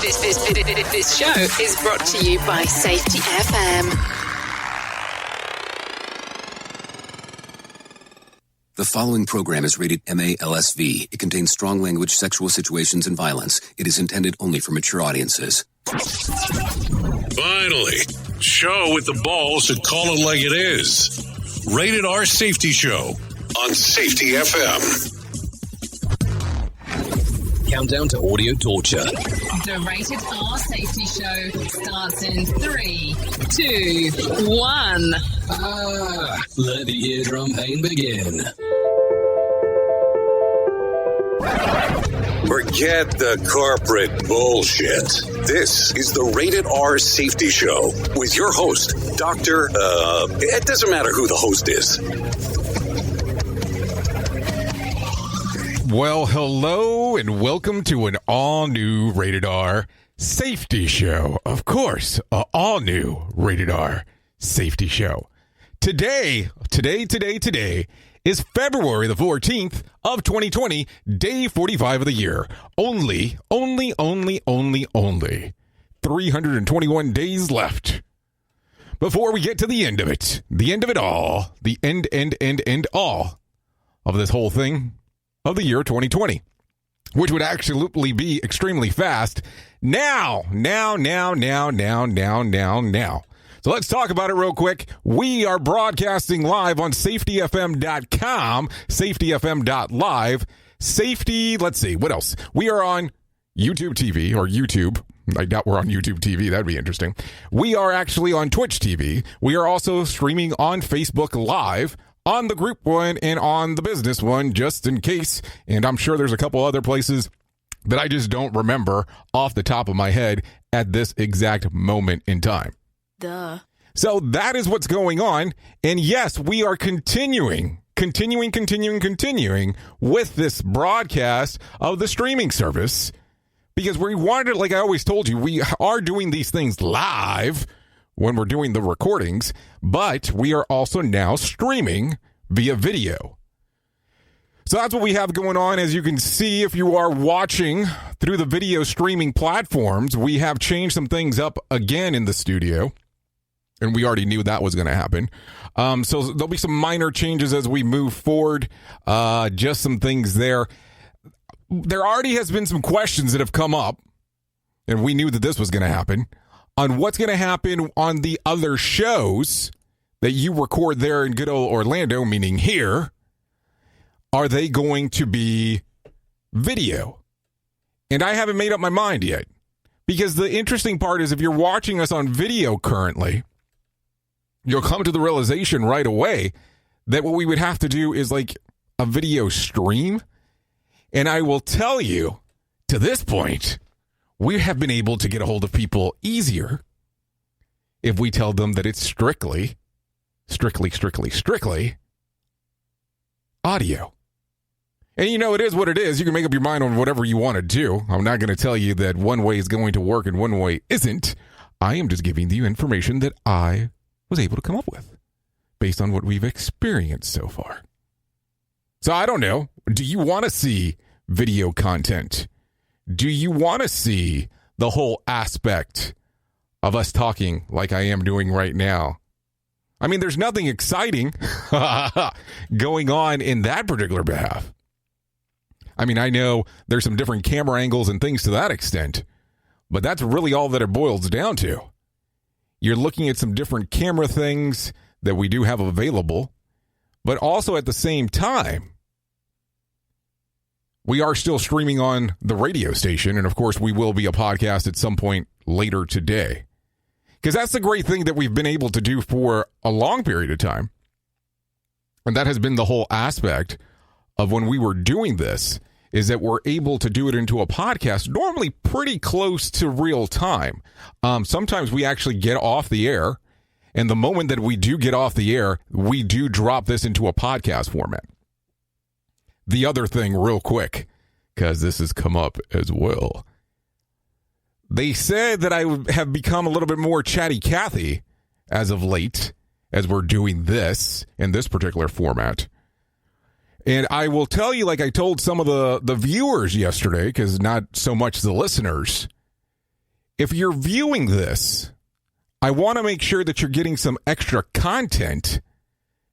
This show is brought to you by Safety FM. The following program is rated MALSV. It contains strong language, sexual situations, and violence. It is intended only for mature audiences. Finally, show with the balls to call it like it is. Rated R Safety Show on Safety FM. Countdown to audio torture. The Rated R Safety Show starts in 3, 2, 1. Let the eardrum pain begin. Forget the corporate bullshit. This is the Rated R Safety Show with your host, it doesn't matter who the host is. Well, hello and welcome to an all-new Rated R Safety Show. Of course, an all-new Rated R Safety Show. Today is February the 14th of 2020, day 45 of the year. Only 321 days left before we get to the end of it. The end of it all. The end all of this whole thing of the year 2020, which would absolutely be extremely fast now. So let's talk about it real quick. We are broadcasting live on safetyfm.com, safetyfm.live, let's see, what else? We are on YouTube TV, or YouTube. I doubt we're on YouTube TV. That'd be interesting. We are actually on Twitch TV. We are also streaming on Facebook Live, on the group one and on the business one, just in case. And I'm sure there's a couple other places that I just don't remember off the top of my head at this exact moment in time. Duh. So that is what's going on. And yes, we are continuing with this broadcast of the streaming service, because we wanted, like I always told you, we are doing these things live when we're doing the recordings, but we are also now streaming via video. So that's what we have going on. As you can see, if you are watching through the video streaming platforms, we have changed some things up again in the studio, and we already knew that was going to happen. So there'll be some minor changes as we move forward, just some things there. There already has been some questions that have come up, and we knew that this was going to happen, on what's going to happen on the other shows that you record there in good old Orlando, meaning here. Are they going to be video? And I haven't made up my mind yet. Because the interesting part is, if you're watching us on video currently, you'll come to the realization right away that what we would have to do is like a video stream. And I will tell you, to this point, we have been able to get a hold of people easier if we tell them that it's strictly audio. And you know, it is what it is. You can make up your mind on whatever you want to do. I'm not going to tell you that one way is going to work and one way isn't. I am just giving you information that I was able to come up with based on what we've experienced so far. So I don't know. Do you want to see video content? Do you want to see the whole aspect of us talking like I am doing right now? I mean, there's nothing exciting going on in that particular behalf. I mean, I know there's some different camera angles and things to that extent, but that's really all that it boils down to. You're looking at some different camera things that we do have available, but also at the same time, we are still streaming on the radio station, and of course, we will be a podcast at some point later today. Because that's the great thing that we've been able to do for a long period of time. And that has been the whole aspect of when we were doing this, is that we're able to do it into a podcast, normally pretty close to real time. Sometimes we actually get off the air, and the moment that we do get off the air, we do drop this into a podcast format. The other thing, real quick, because this has come up as well. They said that I have become a little bit more chatty Cathy as of late, as we're doing this in this particular format. And I will tell you, like I told some of the viewers yesterday, because not so much the listeners, if you're viewing this, I want to make sure that you're getting some extra content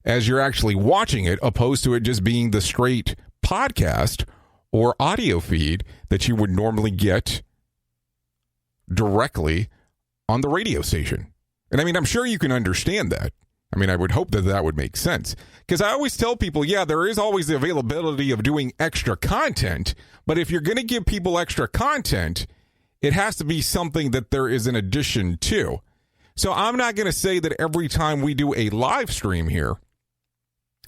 as you're actually watching it, opposed to it just being the straight podcast or audio feed that you would normally get directly on the radio station. And I mean, I'm sure you can understand that. I mean, I would hope that that would make sense. Because I always tell people, yeah, there is always the availability of doing extra content. But if you're going to give people extra content, it has to be something that there is an addition to. So I'm not going to say that every time we do a live stream here,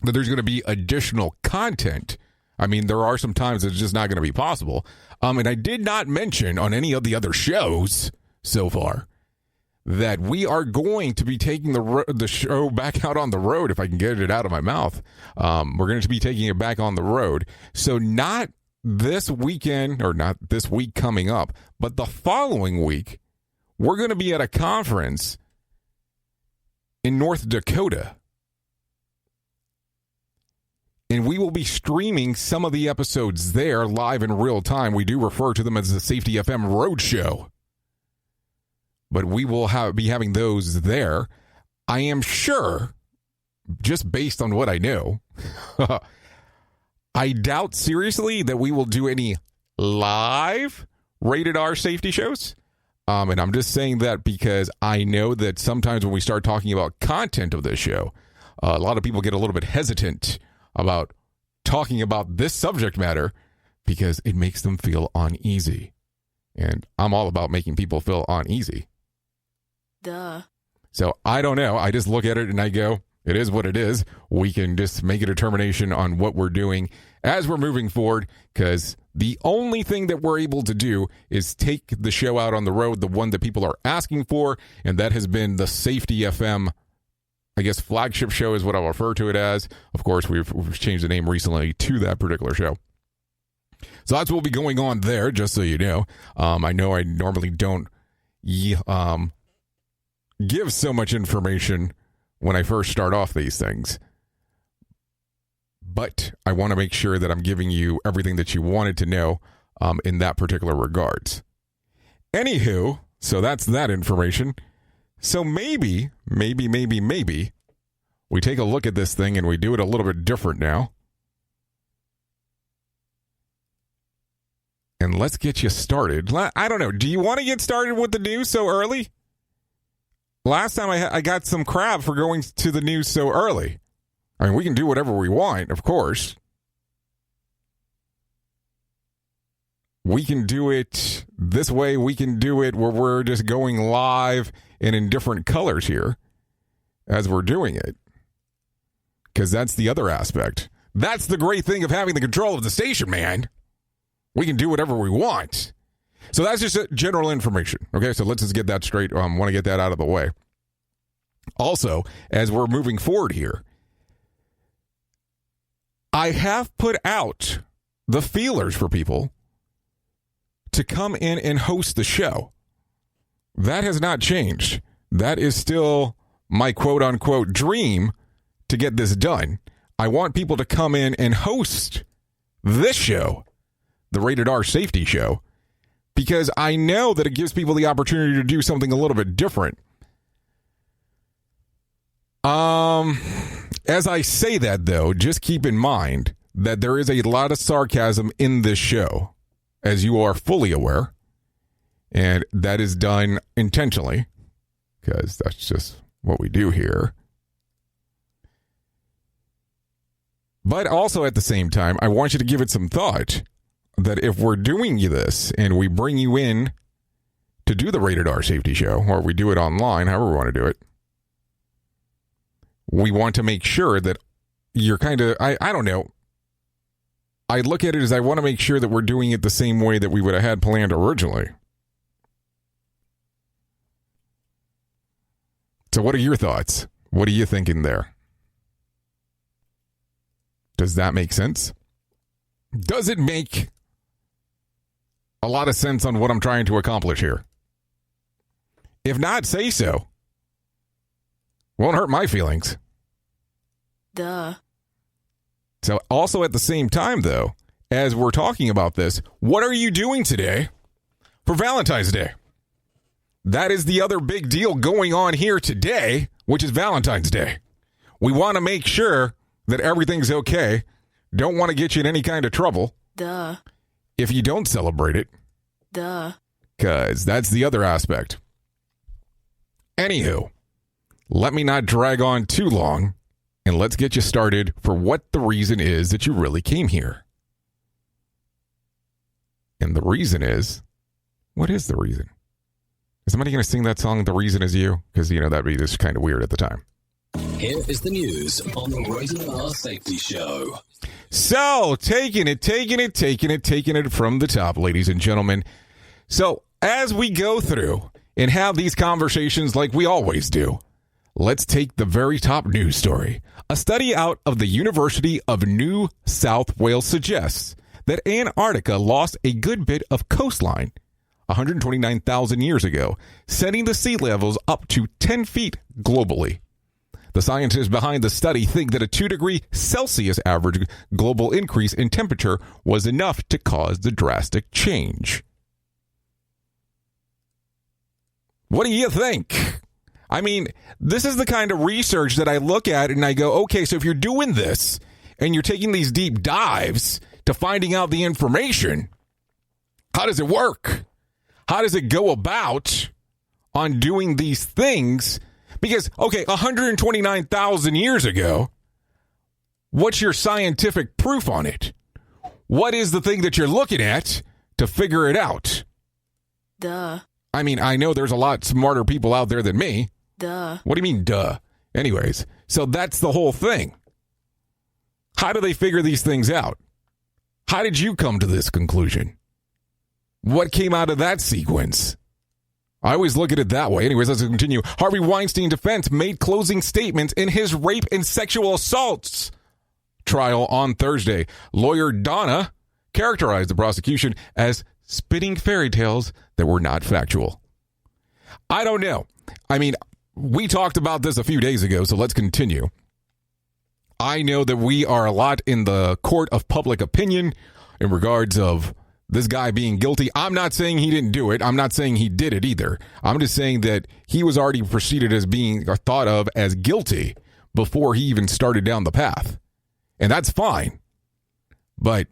that there's going to be additional content. I mean, there are some times it's just not going to be possible. And I did not mention on any of the other shows so far that we are going to be taking the show back out on the road, if I can get it out of my mouth. We're going to be taking it back on the road. So not this weekend, or not this week coming up, but the following week, we're going to be at a conference in North Dakota. And we will be streaming some of the episodes there live in real time. We do refer to them as the Safety FM Roadshow. But we will be having those there. I am sure, just based on what I know, I doubt seriously that we will do any live rated R safety shows. And I'm just saying that because I know that sometimes when we start talking about content of this show, a lot of people get a little bit hesitant about talking about this subject matter because it makes them feel uneasy. And I'm all about making people feel uneasy. Duh. So I don't know. I just look at it and I go, it is what it is. We can just make a determination on what we're doing as we're moving forward, because the only thing that we're able to do is take the show out on the road, the one that people are asking for, and that has been the Safety FM, I guess, flagship show is what I'll refer to it as. Of course, we've changed the name recently to that particular show. So that's what will be going on there, just so you know. I know I normally don't give so much information when I first start off these things. But I want to make sure that I'm giving you everything that you wanted to know in that particular regards. Anywho, so that's that information. So maybe, we take a look at this thing and we do it a little bit different now. And let's get you started. I don't know. Do you want to get started with the news so early? Last time I got some crap for going to the news so early. I mean, we can do whatever we want, of course. We can do it this way. We can do it where we're just going live and in different colors here as we're doing it. Because that's the other aspect. That's the great thing of having the control of the station, man. We can do whatever we want. So that's just general information. Okay, so let's just get that straight. I want to get that out of the way. Also, as we're moving forward here, I have put out the feelers for people to come in and host the show. That has not changed. That is still my quote-unquote dream to get this done. I want people to come in and host this show, the Rated R Safety Show, because I know that it gives people the opportunity to do something a little bit different. As I say that, though, just keep in mind that there is a lot of sarcasm in this show, as you are fully aware, and that is done intentionally, because that's just what we do here. But also at the same time, I want you to give it some thought that if we're doing this and we bring you in to do the Rated R Safety Show, or we do it online, however we want to do it, we want to make sure that you're kind of, I don't know. I look at it as I want to make sure that we're doing it the same way that we would have had planned originally. So what are your thoughts? What are you thinking there? Does that make sense? Does it make a lot of sense on what I'm trying to accomplish here? If not, say so. Won't hurt my feelings. Duh. So also at the same time, though, as we're talking about this, what are you doing today for Valentine's Day? that is the other big deal going on here today, which is Valentine's Day. We want to make sure that everything's okay. Don't want to get you in any kind of trouble. Duh. If you don't celebrate it. Duh. Because that's the other aspect. Anywho, let me not drag on too long, and let's get you started for what the reason is that you really came here. And the reason is, what is the reason? Is somebody going to sing that song, The Reason Is You? Because, that'd be just kind of weird at the time. Here is the news on the Rated R Safety Show. So, taking it from the top, ladies and gentlemen. So, as we go through and have these conversations like we always do, let's take the very top news story. A study out of the University of New South Wales suggests that Antarctica lost a good bit of coastline 129,000 years ago, sending the sea levels up to 10 feet globally. The scientists behind the study think that a 2-degree Celsius average global increase in temperature was enough to cause the drastic change. What do you think? I mean, this is the kind of research that I look at and I go, okay, so if you're doing this and you're taking these deep dives to finding out the information, how does it work? How does it go about on doing these things? Because, okay, 129,000 years ago, what's your scientific proof on it? What is the thing that you're looking at to figure it out? Duh. I mean, I know there's a lot smarter people out there than me. Duh. What do you mean, duh? Anyways, so that's the whole thing. How do they figure these things out? How did you come to this conclusion? What came out of that sequence? I always look at it that way. Anyways, let's continue. Harvey Weinstein defense made closing statements in his rape and sexual assaults trial on Thursday. Lawyer Donna characterized the prosecution as spinning fairy tales that were not factual. I don't know. I mean, we talked about this a few days ago, so let's continue. I know that we are a lot in the court of public opinion in regards of this guy being guilty. I'm not saying he didn't do it. I'm not saying he did it either. I'm just saying that he was already preceded as being or thought of as guilty before he even started down the path. And that's fine. But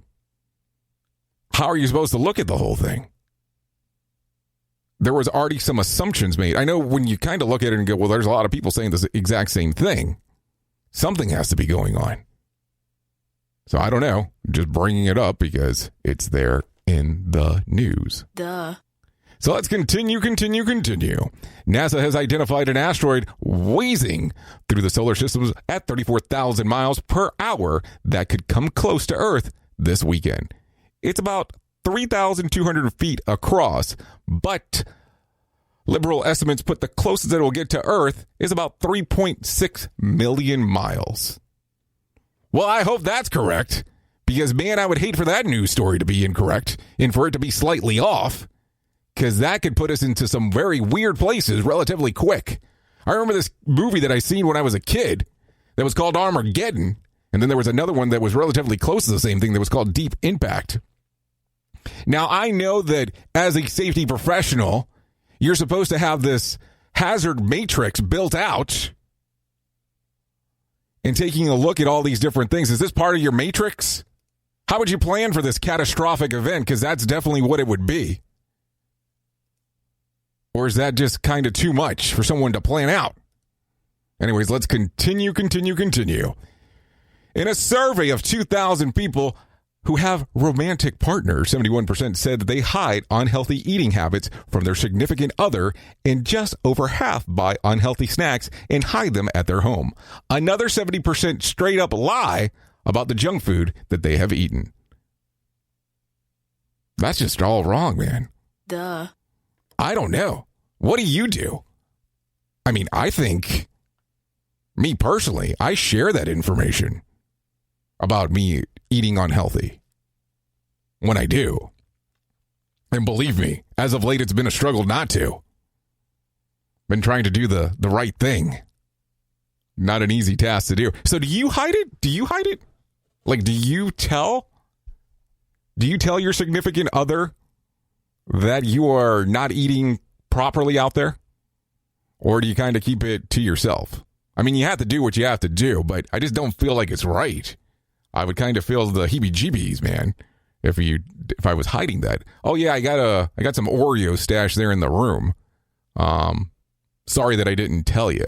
how are you supposed to look at the whole thing? There was already some assumptions made. I know when you kind of look at it and go, well, there's a lot of people saying this exact same thing. Something has to be going on. So I don't know. Just bringing it up because it's there in the news. Duh. So let's continue. NASA has identified an asteroid whizzing through the solar system at 34,000 miles per hour that could come close to Earth this weekend. It's about 3,200 feet across, but liberal estimates put the closest it will get to Earth is about 3.6 million miles. Well, I hope that's correct. Because, man, I would hate for that news story to be incorrect and for it to be slightly off, because that could put us into some very weird places relatively quick. I remember this movie that I seen when I was a kid that was called Armageddon, and then there was another one that was relatively close to the same thing that was called Deep Impact. Now, I know that as a safety professional, you're supposed to have this hazard matrix built out and taking a look at all these different things. Is this part of your matrix? How would you plan for this catastrophic event? Because that's definitely what it would be. Or is that just kind of too much for someone to plan out? Anyways, let's continue. In a survey of 2,000 people who have romantic partners, 71% said that they hide unhealthy eating habits from their significant other, and just over half buy unhealthy snacks and hide them at their home. Another 70% straight up lie about the junk food that they have eaten. That's just all wrong, man. Duh. I don't know. What do you do? I mean, I think, me personally, I share that information about me eating unhealthy when I do. And believe me, as of late, it's been a struggle not to. Been trying to do the right thing. Not an easy task to do. So do you hide it? Like, do you tell your significant other that you are not eating properly out there? Or do you kind of keep it to yourself? I mean, you have to do what you have to do, but I just don't feel like it's right. I would kind of feel the heebie-jeebies, man, if I was hiding that. Oh yeah, I got some Oreo stash there in the room. Sorry that I didn't tell you.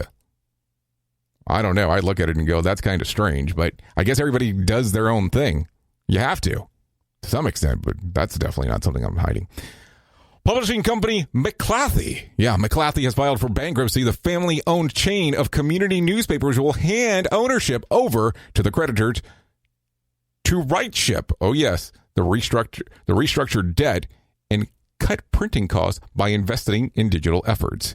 I don't know. I look at it and go, that's kind of strange, but I guess everybody does their own thing. You have to some extent, but that's definitely not something I'm hiding. Publishing company McClathy. Yeah, McClathy has filed for bankruptcy. The family-owned chain of community newspapers will hand ownership over to the creditors to right ship. Oh, yes, the restructured debt and cut printing costs by investing in digital efforts.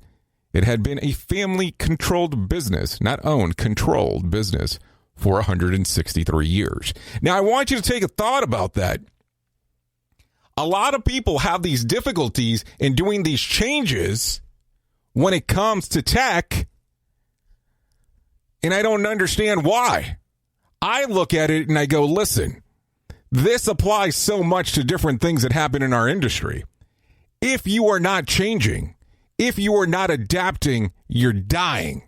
It had been a family-controlled business, not owned, controlled business for 163 years. Now, I want you to take a thought about that. A lot of people have these difficulties in doing these changes when it comes to tech, and I don't understand why. I look at it and I go, listen, this applies so much to different things that happen in our industry. If you are not changing, if you are not adapting, you're dying.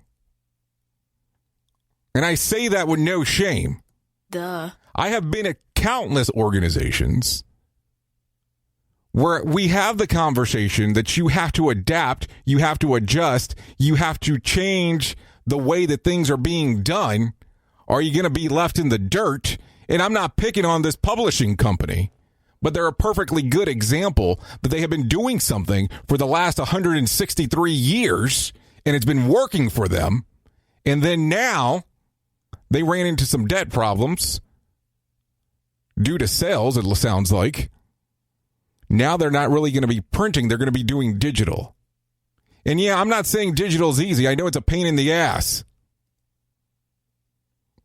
And I say that with no shame. Duh. I have been at countless organizations where we have the conversation that you have to adapt, you have to adjust, you have to change the way that things are being done, or are you going to be left in the dirt? And I'm not picking on this publishing company, but they're a perfectly good example that they have been doing something for the last 163 years, and it's been working for them. And then now they ran into some debt problems due to sales, it sounds like. Now they're not really going to be printing. They're going to be doing digital. And yeah, I'm not saying digital is easy. I know it's a pain in the ass.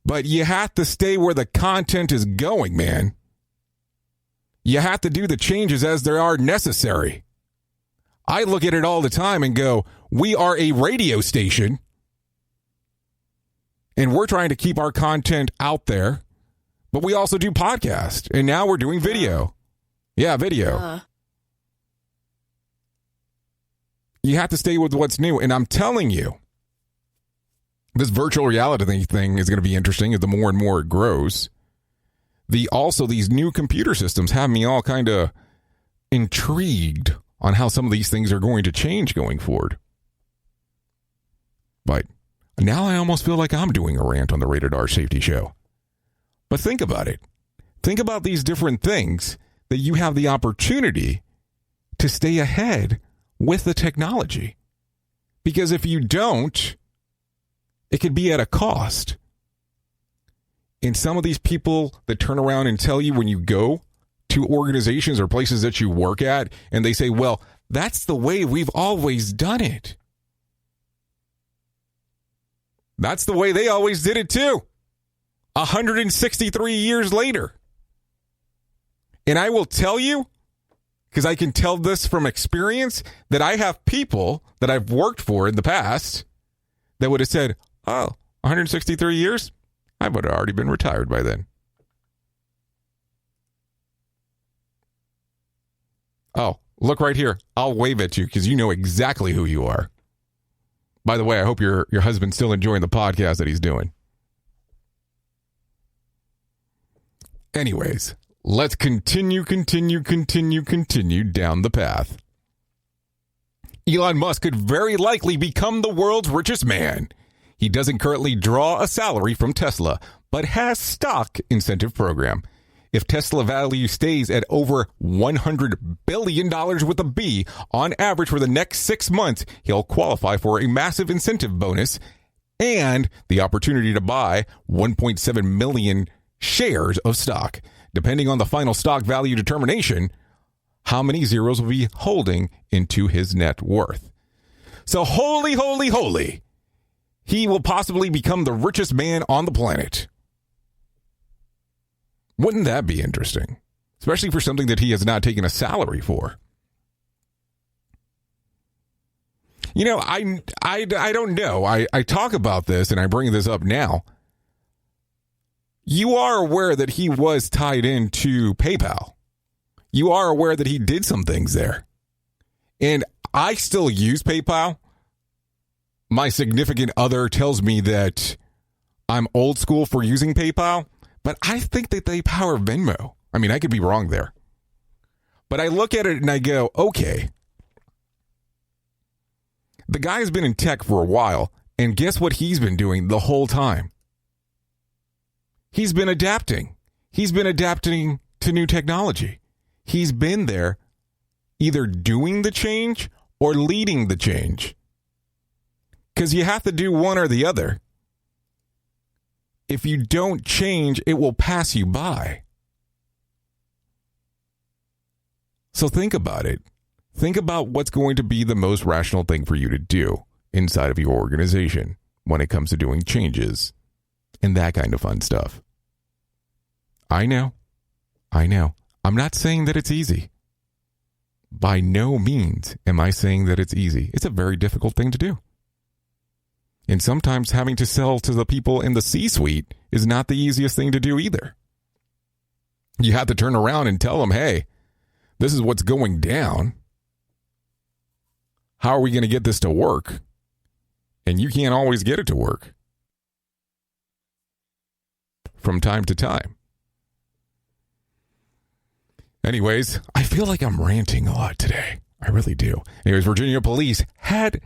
But you have to stay where the content is going, man. You have to do the changes as they are necessary. I look at it all the time and go, we are a radio station, and we're trying to keep our content out there, but we also do podcast, and now we're doing video. Yeah, video. You have to stay with what's new. And I'm telling you, this virtual reality thing is going to be interesting as the more and more it grows. Also, these new computer systems have me all kind of intrigued on how some of these things are going to change going forward. But now I almost feel like I'm doing a rant on the Rated R Safety Show. But think about it. Think about these different things that you have the opportunity to stay ahead with the technology. Because if you don't, it could be at a cost. And some of these people that turn around and tell you when you go to organizations or places that you work at, and they say, well, that's the way we've always done it. That's the way they always did it too. 163 years later. And I will tell you, because I can tell this from experience, that I have people that I've worked for in the past that would have said, oh, 163 years? I would have already been retired by then. Oh, look right here. I'll wave at you because you know exactly who you are. By the way, I hope your husband's still enjoying the podcast that he's doing. Anyways, let's continue down the path. Elon Musk could very likely become the world's richest man. He doesn't currently draw a salary from Tesla, but has stock incentive program. If Tesla value stays at over $100 billion with a B on average for the next 6 months, he'll qualify for a massive incentive bonus and the opportunity to buy 1.7 million shares of stock. Depending on the final stock value determination, how many zeros will be holding into his net worth. So holy, he will possibly become the richest man on the planet. Wouldn't that be interesting? Especially for something that he has not taken a salary for. You know, I don't know. I talk about this and I bring this up now. You are aware that he was tied into PayPal. You are aware that he did some things there. And I still use PayPal. My significant other tells me that I'm old school for using PayPal, but I think that they power Venmo. I mean, I could be wrong there. But I look at it and I go, okay. The guy's been in tech for a while, and guess what he's been doing the whole time? He's been adapting. He's been adapting to new technology. He's been there either doing the change or leading the change. Because you have to do one or the other. If you don't change, it will pass you by. So think about it. Think about what's going to be the most rational thing for you to do inside of your organization when it comes to doing changes and that kind of fun stuff. I know. I'm not saying that it's easy. By no means am I saying that it's easy. It's a very difficult thing to do. And sometimes having to sell to the people in the C-suite is not the easiest thing to do either. You have to turn around and tell them, hey, this is what's going down. How are we going to get this to work? And you can't always get it to work. From time to time. Anyways, I feel like I'm ranting a lot today. I really do. Anyways, Virginia police had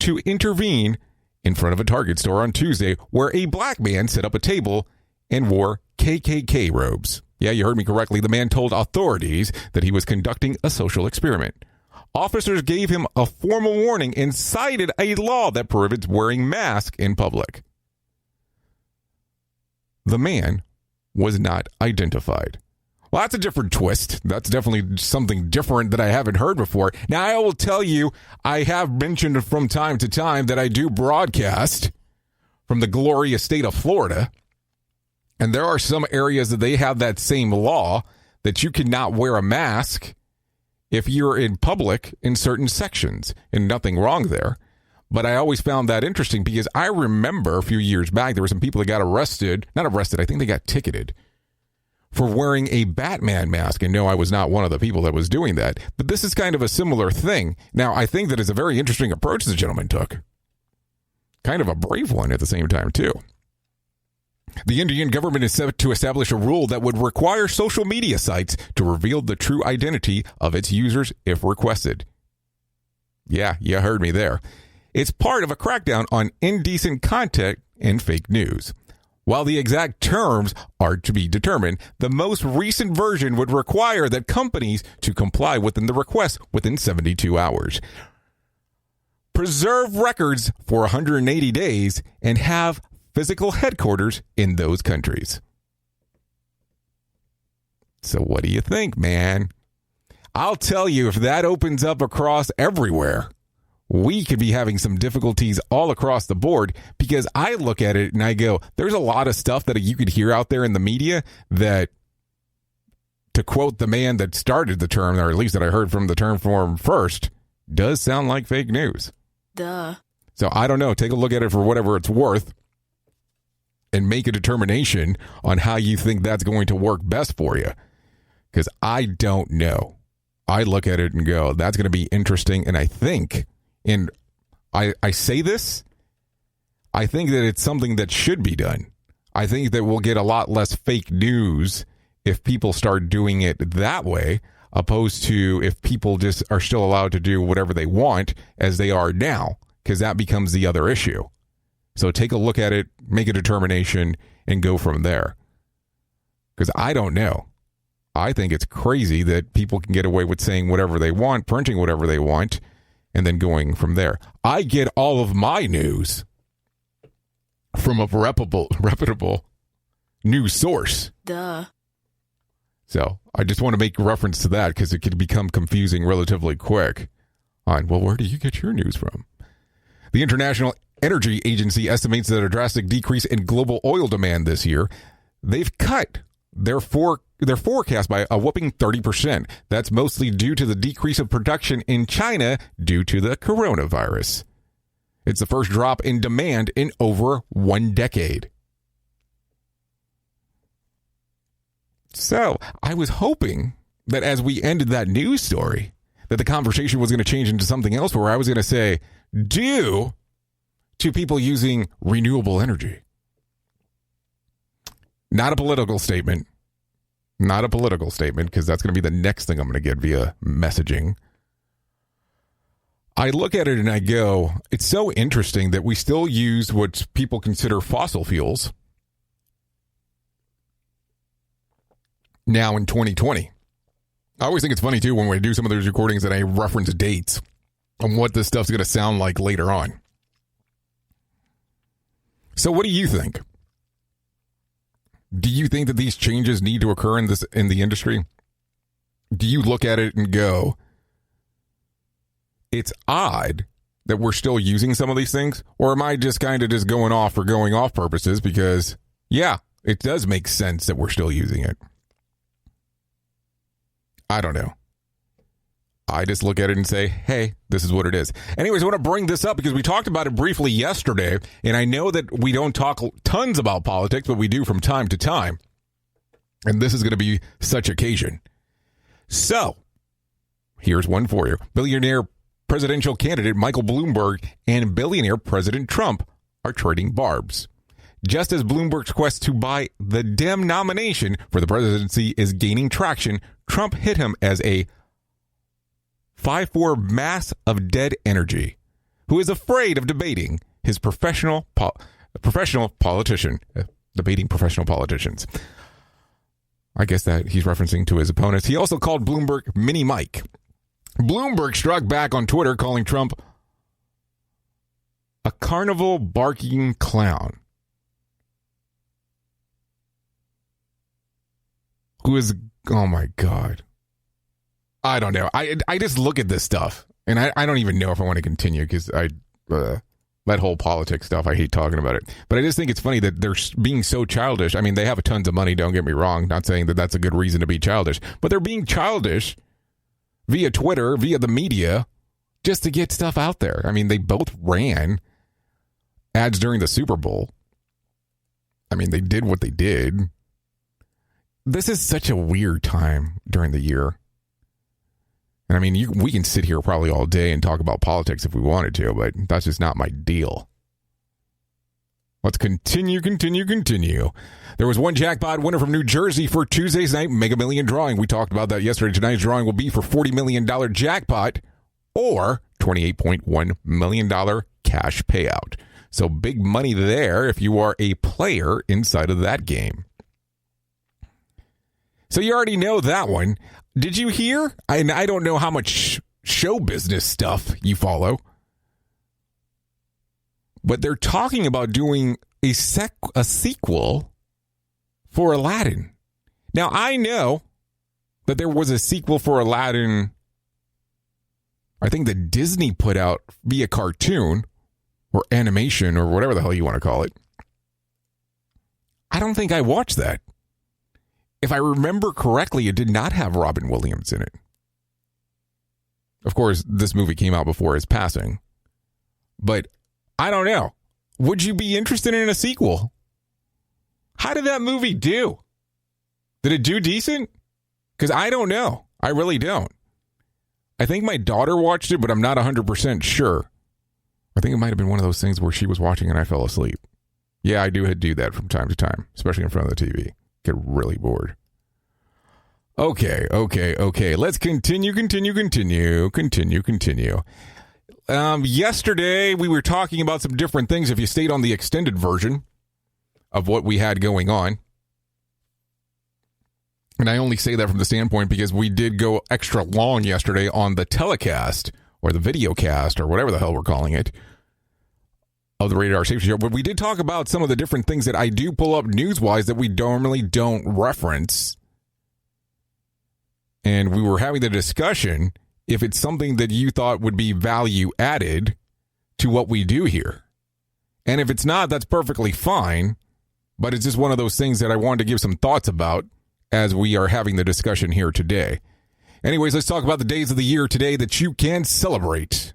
to intervene in front of a Target store on Tuesday where a black man set up a table and wore KKK robes. Yeah, you heard me correctly. The man told authorities that he was conducting a social experiment. Officers gave him a formal warning and cited a law that prohibits wearing masks in public. The man was not identified. Well, that's a different twist. That's definitely something different that I haven't heard before. Now, I will tell you, I have mentioned from time to time that I do broadcast from the glorious state of Florida. And there are some areas that they have that same law that you cannot wear a mask if you're in public in certain sections. And nothing wrong there. But I always found that interesting because I remember a few years back, there were some people that got arrested. Not arrested, I think they got ticketed for wearing a Batman mask. And no, I was not one of the people that was doing that. But this is kind of a similar thing. Now, I think that it's a very interesting approach the gentleman took. Kind of a brave one at the same time, too. The Indian government is set to establish a rule that would require social media sites to reveal the true identity of its users if requested. Yeah, you heard me there. It's part of a crackdown on indecent content and fake news. While the exact terms are to be determined, the most recent version would require that companies to comply within the request within 72 hours, preserve records for 180 days, and have physical headquarters in those countries. So what do you think, man? I'll tell you, if that opens up across everywhere, we could be having some difficulties all across the board, because I look at it and I go, there's a lot of stuff that you could hear out there in the media that, to quote the man that started the term, or at least that I heard from the term form first, does sound like fake news. Duh. So I don't know. Take a look at it for whatever it's worth and make a determination on how you think that's going to work best for you. Because I don't know. I look at it and go, that's going to be interesting. And I think, and I say this, I think that it's something that should be done. I think that we'll get a lot less fake news if people start doing it that way, opposed to if people just are still allowed to do whatever they want as they are now, because that becomes the other issue. So take a look at it, make a determination, and go from there. Because I don't know. I think it's crazy that people can get away with saying whatever they want, printing whatever they want, and then going from there. I get all of my news from a reputable news source. Duh. So I just want to make reference to that because it could become confusing relatively quick on, well, where do you get your news from? The International Energy Agency estimates that a drastic decrease in global oil demand this year. They've cut their forecast by a whopping 30%. That's mostly due to the decrease of production in China due to the coronavirus. It's the first drop in demand in over 1 decade. So I was hoping that as we ended that news story, that the conversation was going to change into something else where I was going to say, due to people using renewable energy. Not a political statement. Not a political statement, because that's going to be the next thing I'm going to get via messaging. I look at it and I go, it's so interesting that we still use what people consider fossil fuels now in 2020. I always think it's funny, too, when we do some of those recordings and I reference dates on what this stuff's going to sound like later on. So what do you think? Do you think that these changes need to occur in the industry? Do you look at it and go, it's odd that we're still using some of these things? Or am I just kind of just going off for going off purposes? Because, yeah, it does make sense that we're still using it. I don't know. I just look at it and say, hey, this is what it is. Anyways, I want to bring this up because we talked about it briefly yesterday, and I know that we don't talk tons about politics, but we do from time to time. And this is going to be such occasion. So, here's one for you. Billionaire presidential candidate Michael Bloomberg and billionaire President Trump are trading barbs. Just as Bloomberg's quest to buy the Dem nomination for the presidency is gaining traction, Trump hit him as a 5'4" mass of dead energy who is afraid of debating his professional politician, debating professional politicians. I guess that he's referencing to his opponents. He also called Bloomberg Mini Mike. Bloomberg struck back on Twitter, calling Trump a carnival barking clown who is, oh my God. I don't know. I just look at this stuff, and I don't even know if I want to continue because that whole politics stuff, I hate talking about it. But I just think it's funny that they're being so childish. I mean, they have tons of money, don't get me wrong. Not saying that that's a good reason to be childish. But they're being childish via Twitter, via the media, just to get stuff out there. I mean, they both ran ads during the Super Bowl. I mean, they did what they did. This is such a weird time during the year. And I mean, we can sit here probably all day and talk about politics if we wanted to, but that's just not my deal. Let's continue. There was one jackpot winner from New Jersey for Tuesday's night Mega Million drawing. We talked about that yesterday. Tonight's drawing will be for $40 million jackpot or $28.1 million cash payout. So big money there if you are a player inside of that game. So you already know that one. Did you hear? I don't know how much show business stuff you follow, but they're talking about doing a sequel for Aladdin. Now, I know that there was a sequel for Aladdin, I think that Disney put out via cartoon or animation or whatever the hell you want to call it. I don't think I watched that. If I remember correctly, it did not have Robin Williams in it. Of course, this movie came out before his passing. But I don't know. Would you be interested in a sequel? How did that movie do? Did it do decent? Because I don't know. I really don't. I think my daughter watched it, but I'm not 100% sure. I think it might have been one of those things where she was watching and I fell asleep. Yeah, I do that from time to time, especially in front of the TV. Get really bored. Okay. Let's continue. Yesterday, we were talking about some different things if you stayed on the extended version of what we had going on. And I only say that from the standpoint because we did go extra long yesterday on the telecast or the video cast or whatever the hell we're calling it of the Rated R Safety Show. But we did talk about some of the different things that I do pull up news-wise that we normally don't reference. And we were having the discussion if it's something that you thought would be value added to what we do here. And if it's not, that's perfectly fine. But it's just one of those things that I wanted to give some thoughts about as we are having the discussion here today. Anyways, let's talk about the days of the year today that you can celebrate.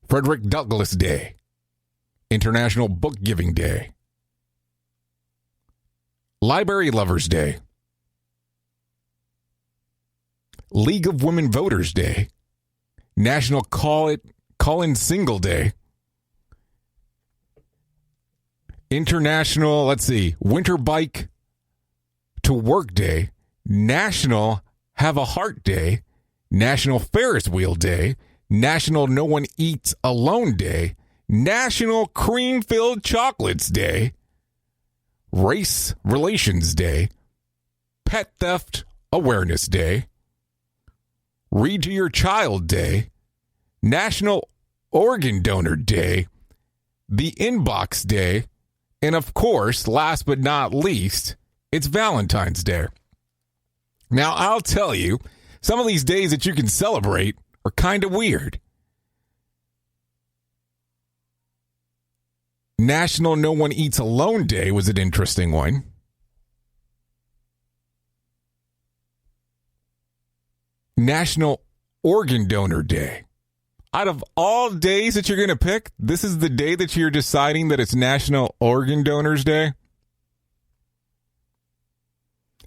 Frederick Douglass Day, International Book Giving Day, Library Lovers Day, League of Women Voters Day, National Call-In Single Day, International, Winter Bike to Work Day, National Have a Heart Day, National Ferris Wheel Day, National No One Eats Alone Day, National Cream-Filled Chocolates Day, Race Relations Day, Pet Theft Awareness Day, Read to Your Child Day, National Organ Donor Day, the Inbox Day, and of course, last but not least, it's Valentine's Day. Now, I'll tell you, some of these days that you can celebrate are kind of weird. National No One Eats Alone Day was an interesting one. National Organ Donor Day. Out of all days that you're going to pick, this is the day that you're deciding that it's National Organ Donors Day.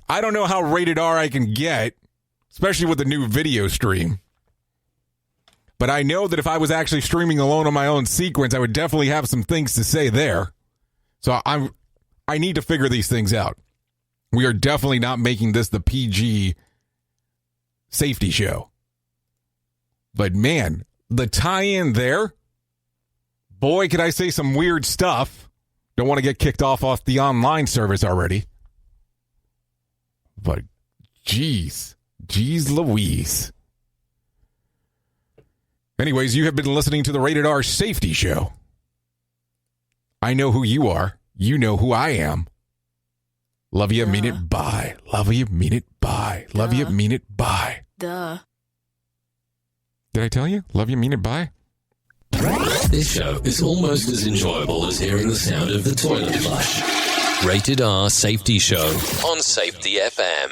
I don't know how rated R I can get, especially with the new video stream. But I know that if I was actually streaming alone on my own sequence, I would definitely have some things to say there. So I need to figure these things out. We are definitely not making this the PG safety show. But man, the tie-in there, boy, could I say some weird stuff. Don't want to get kicked off the online service already. But geez Louise. Anyways, you have been listening to the Rated R Safety Show. I know who you are. You know who I am. Love you, mean it, bye. Love you, mean it, bye. Love you, mean it, bye. Duh. Did I tell you? Love you, mean it, bye? This show is almost as enjoyable as hearing the sound of the toilet flush. Rated R Safety Show on Safety FM.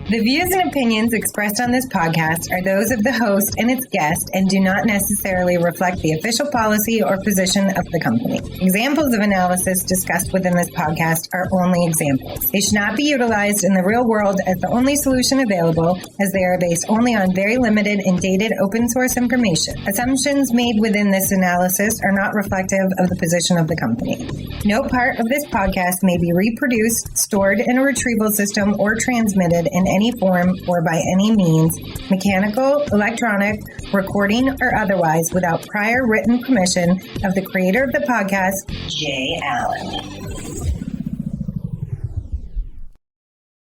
The views and opinions expressed on this podcast are those of the host and its guest and do not necessarily reflect the official policy or position of the company. Examples of analysis discussed within this podcast are only examples. They should not be utilized in the real world as the only solution available, as they are based only on very limited and dated open source information. Assumptions made within this analysis are not reflective of the position of the company. No part of this podcast may be reproduced, stored in a retrieval system, or transmitted in any form or by any means, mechanical, electronic, recording, or otherwise, without prior written permission of the creator of the podcast, Jay Allen.